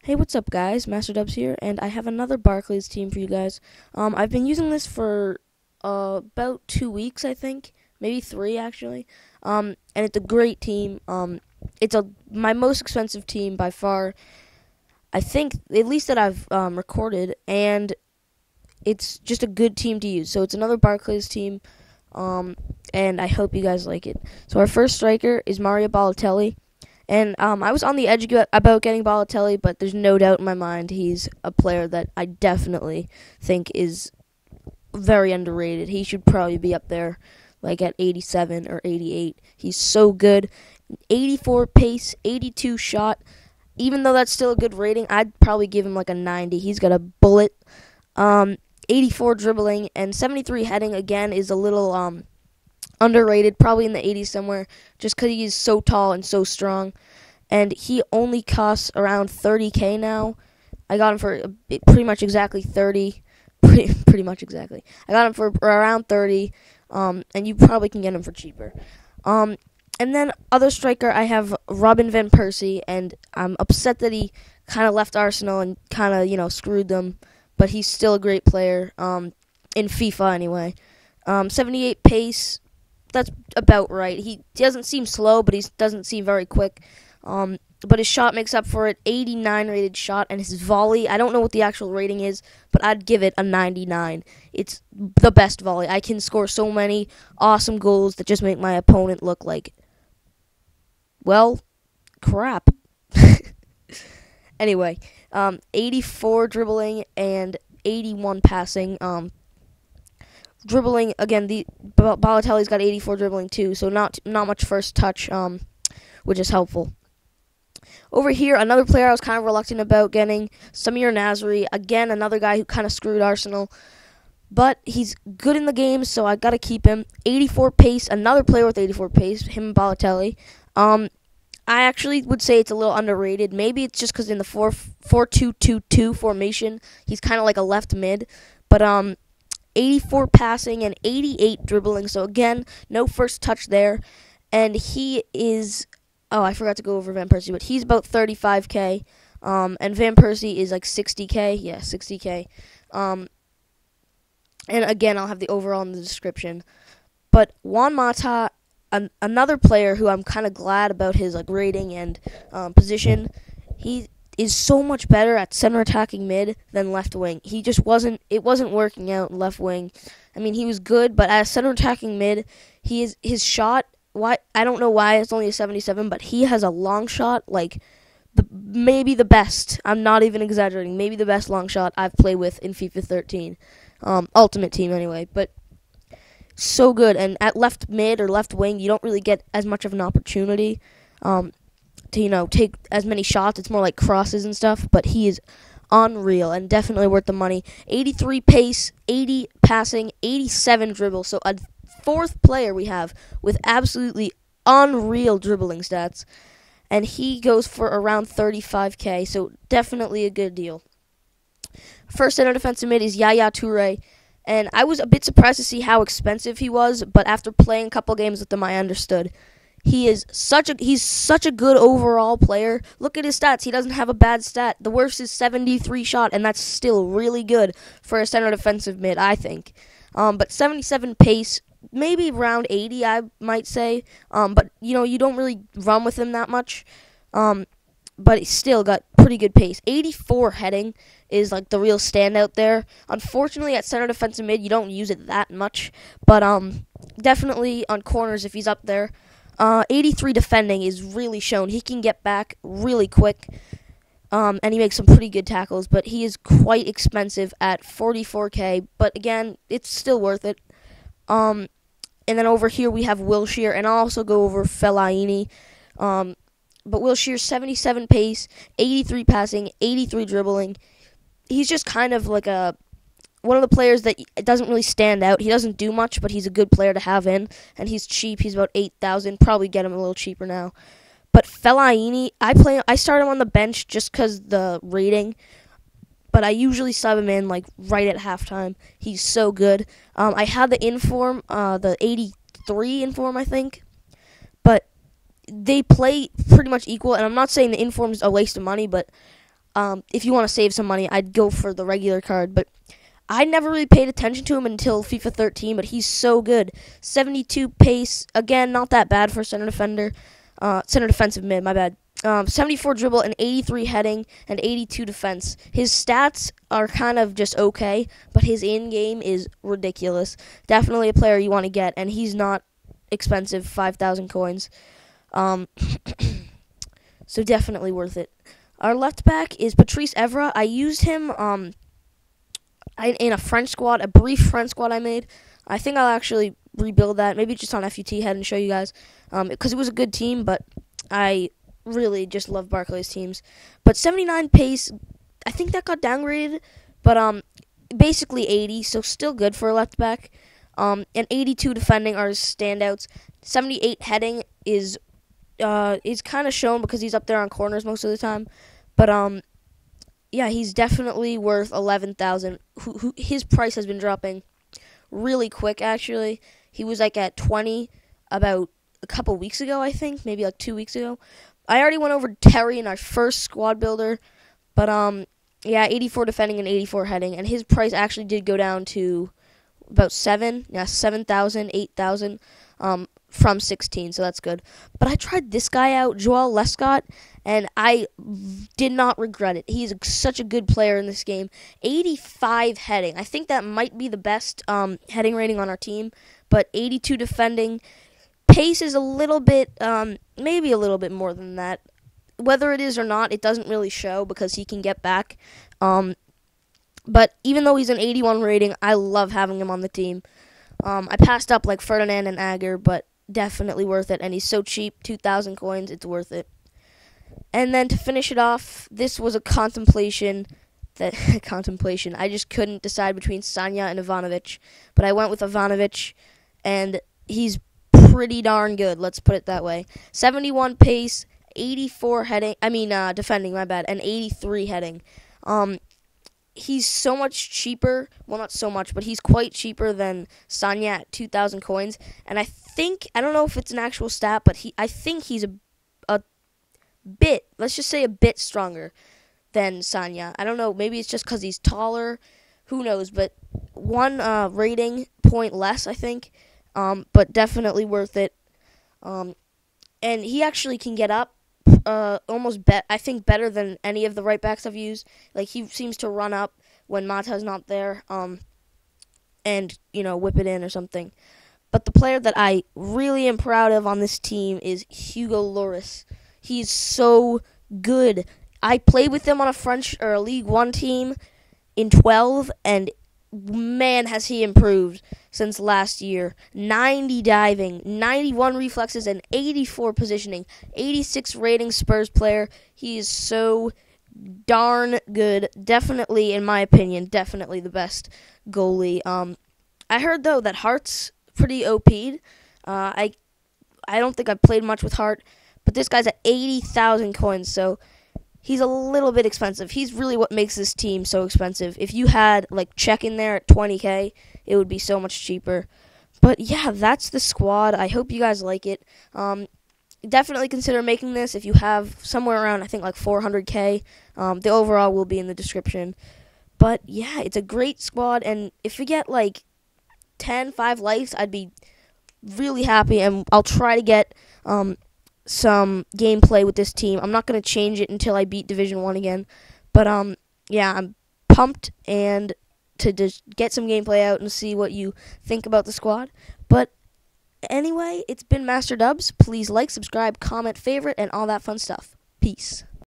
Hey, what's up, guys? Master Dubs here, and I have another Barclays team for you guys. I've been using this for about 2 weeks, I think, maybe three actually. And it's a great team. It's my most expensive team by far. I think at least that I've recorded, and it's just a good team to use. So it's another Barclays team, and I hope you guys like it. So our first striker is Mario Balotelli. And I was on the edge about getting Balotelli, but there's no doubt in my mind he's a player that I definitely think is very underrated. He should probably be up there, like at 87 or 88. He's so good. 84 pace, 82 shot. Even though that's still a good rating, I'd probably give him like a 90. He's got a bullet. 84 dribbling and 73 heading, again, is a little underrated, probably in the 80s somewhere, just because he's so tall and so strong. And he only costs around 30K now. I got him for pretty much exactly 30. Pretty much exactly. I got him for around 30, and you probably can get him for cheaper. And then other striker, I have Robin van Persie, and I'm upset that he kind of left Arsenal and kind of, screwed them. But he's still a great player, in FIFA anyway. 78 pace, that's about right. He doesn't seem slow, but he doesn't seem very quick. But his shot makes up for it. 89 rated shot, and his volley, I don't know what the actual rating is, but I'd give it a 99. It's the best volley. I can score so many awesome goals that just make my opponent look like, well, crap. Anyway, 84 dribbling and 81 passing. Dribbling, again, the Balotelli's got 84 dribbling too, so not much first touch, which is helpful. Over here, another player I was kind of reluctant about getting, Samir Nasri. Again, another guy who kind of screwed Arsenal, but he's good in the game, so I got to keep him. 84 pace, another player with 84 pace, him and Balotelli. I actually would say it's a little underrated. Maybe it's just because in the 4-2-2-2 formation, he's kind of like a left mid, but 84 passing and 88 dribbling. So again, no first touch there. And he is, I forgot to go over Van Persie, but he's about 35K. And Van Persie is like 60K. Yeah, 60K. And again, I'll have the overall in the description. But Juan Mata, another player who I'm kind of glad about his rating and position. He is so much better at center attacking mid than left wing. It wasn't working out in left wing. I mean, he was good, but at center attacking mid, his shot, I don't know why it's only a 77, but he has a long shot, maybe the best. I'm not even exaggerating. Maybe the best long shot I've played with in FIFA 13. Ultimate Team anyway, but so good. And at left mid or left wing, you don't really get as much of an opportunity to take as many shots. It's more like crosses and stuff, but he is unreal and definitely worth the money. 83 pace, 80 passing, 87 dribble. So a fourth player we have with absolutely unreal dribbling stats, and he goes for around 35K, so definitely a good deal. First center defensive mid is Yaya Toure, and I was a bit surprised to see how expensive he was, but after playing a couple games with him, I understood. He's such a good overall player. Look at his stats. He doesn't have a bad stat. The worst is 73 shot, and that's still really good for a center defensive mid, I think. But 77 pace, maybe around 80, I might say. But you don't really run with him that much. But he's still got pretty good pace. 84 heading is the real standout there. Unfortunately, at center defensive mid, you don't use it that much. But definitely on corners if he's up there. 83 defending is really shown. He can get back really quick, and he makes some pretty good tackles, but he is quite expensive at 44K, but again, it's still worth it. And then over here we have Wilshere, and I'll also go over Fellaini. But Wilshere, 77 pace, 83 passing, 83 dribbling. He's just kind of like one of the players that doesn't really stand out. He doesn't do much, but he's a good player to have in, and he's cheap. He's about 8,000. Probably get him a little cheaper now. But Fellaini, I start him on the bench just because the rating, but I usually sub him in right at halftime. He's so good. I had the inform, the 83 inform, I think, but they play pretty much equal. And I'm not saying the inform is a waste of money, but if you want to save some money, I'd go for the regular card. But I never really paid attention to him until FIFA 13, but he's so good. 72 pace, again, not that bad for center defensive mid, my bad. 74 dribble and 83 heading and 82 defense. His stats are kind of just okay, but his in-game is ridiculous. Definitely a player you want to get, and he's not expensive, 5,000 coins. So definitely worth it. Our left back is Patrice Evra. I used him in a French squad, a brief French squad I made. I think I'll actually rebuild that, maybe just on FUT head and show you guys, because it was a good team, but I really just love Barclays teams. But 79 pace, I think that got downgraded, but basically 80, so still good for a left back. And 82 defending are his standouts. 78 heading is kind of shown because he's up there on corners most of the time. But yeah, he's definitely worth 11,000. His price has been dropping really quick, actually. He was like at 20 about a couple weeks ago, I think, maybe like 2 weeks ago. I already went over Terry in our first squad builder, but yeah, 84 defending and 84 heading, and his price actually did go down to about 7,000, 8,000 from 16, so that's good. But I tried this guy out, Joel Lescott, and I did not regret it. He's such a good player in this game. 85 heading. I think that might be the best heading rating on our team, but 82 defending. Pace is a little bit, maybe a little bit more than that. Whether it is or not, it doesn't really show because he can get back. But even though he's an 81 rating, I love having him on the team. I passed up like Ferdinand and Agger, but definitely worth it. And he's so cheap, 2,000 coins, it's worth it. And then to finish it off, this was a contemplation. I just couldn't decide between Sanya and Ivanovic. But I went with Ivanovic, and he's pretty darn good, let's put it that way. 71 pace, 84 heading, defending, my bad, and 83 heading. He's so much cheaper, well, not so much, but he's quite cheaper than Sanya at 2,000 coins, and I don't know if it's an actual stat, but I think he's a bit, let's just say a bit stronger than Sanya. I don't know, maybe it's just because he's taller, who knows, but one rating point less, I think. But definitely worth it. And he actually can get up I think better than any of the right backs I've used. Like, he seems to run up when Mata's not there and, whip it in or something. But the player that I really am proud of on this team is Hugo Lloris. He's so good. I played with him on a French or a League One team in 12, and man, has he improved since last year. 90 diving, 91 reflexes, and 84 positioning. 86 rating Spurs player. He is so darn good. Definitely, in my opinion, definitely the best goalie. I heard, though, that Hart's pretty OP'd. I don't think I've played much with Hart, but this guy's at 80,000 coins, so he's a little bit expensive. He's really what makes this team so expensive. If you had, like, Czech in there at 20K, it would be so much cheaper. But, yeah, that's the squad. I hope you guys like it. Definitely consider making this if you have somewhere around, I think, like 400K. The overall will be in the description. But, yeah, it's a great squad. And if we get, like, 5 likes, I'd be really happy. And I'll try to get some gameplay with this team. I'm not going to change it until I beat Division 1 again. But, yeah, I'm pumped and to just get some gameplay out and see what you think about the squad. But anyway, it's been Master Dubs. Please like, subscribe, comment, favorite, and all that fun stuff. Peace.